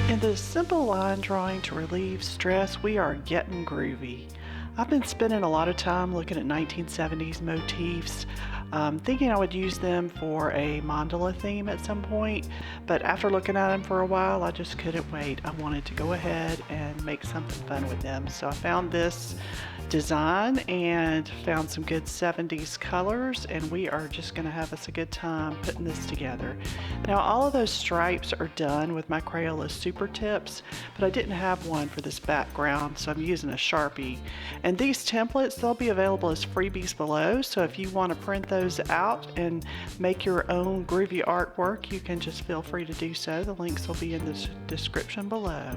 In this simple line drawing to relieve stress, we are getting groovy. I've been spending a lot of time looking at 1970s motifs, thinking I would use them for a mandala theme at some point, but after looking at them for a while, I just couldn't wait. I wanted to go ahead and make something fun with them. So I found this design and found some good 70s colors, and we are just going to have us a good time putting this together. Now all of those stripes are done with my Crayola Super Tips, but I didn't have one for this background, so I'm using a Sharpie. And these templates, they'll be available as freebies below, so if you want to print those out and make your own groovy artwork, you can just feel free to do so. The links will be in the description below.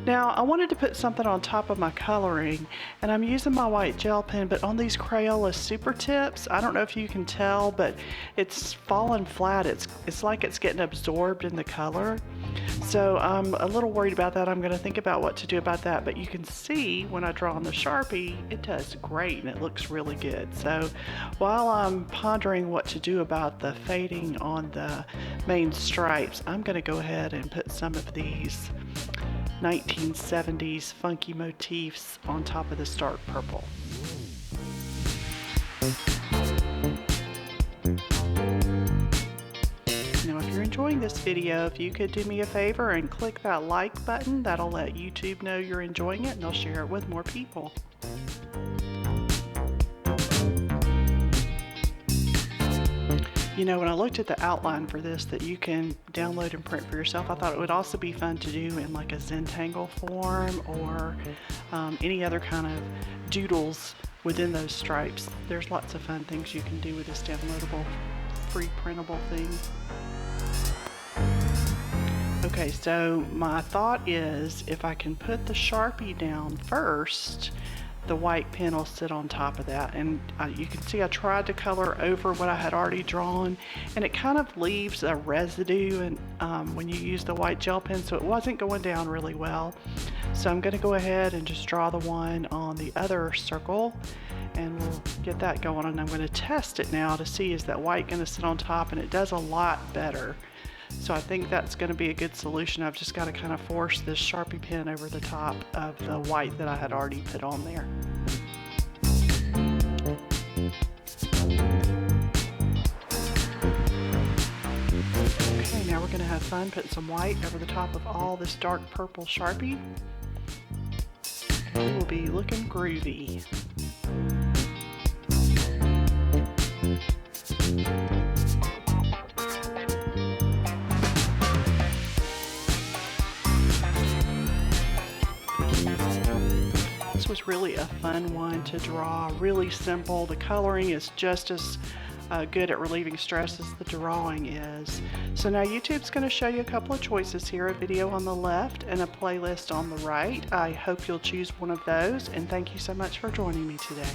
Now I wanted to put something on top of my coloring, and I'm using my white gel pen, but on these Crayola Super Tips, I don't know if you can tell, but it's fallen flat. It's like it's getting absorbed in the color. So I'm a little worried about that. I'm going to think about what to do about that, but you can see when I draw on the Sharpie, it does great and it looks really good. So while I'm pondering what to do about the fading on the main stripes, I'm going to go ahead and put some of these 1970s funky motifs on top of this dark purple. Now if you're enjoying this video, if you could do me a favor and click that like button, that'll let YouTube know you're enjoying it and they'll share it with more people. You know, when I looked at the outline for this that you can download and print for yourself, I thought it would also be fun to do in like a Zentangle form or any other kind of doodles within those stripes. There's lots of fun things you can do with this downloadable, free printable thing. Okay, so my thought is if I can put the Sharpie down first, the white pen will sit on top of that, and you can see I tried to color over what I had already drawn, and it kind of leaves a residue and when you use the white gel pen, so it wasn't going down really well. So I'm going to go ahead and just draw the one on the other circle, and we'll get that going, and I'm going to test it now to see is that white going to sit on top, and it does a lot better. So I think that's going to be a good solution. I've just got to kind of force this Sharpie pen over the top of the white that I had already put on there. Okay, now we're going to have fun putting some white over the top of all this dark purple Sharpie. And we will be looking groovy. This was really a fun one to draw, really simple. The coloring is just as good at relieving stress as the drawing is. So now YouTube's going to show you a couple of choices here, a video on the left and a playlist on the right. I hope you'll choose one of those, and thank you so much for joining me today.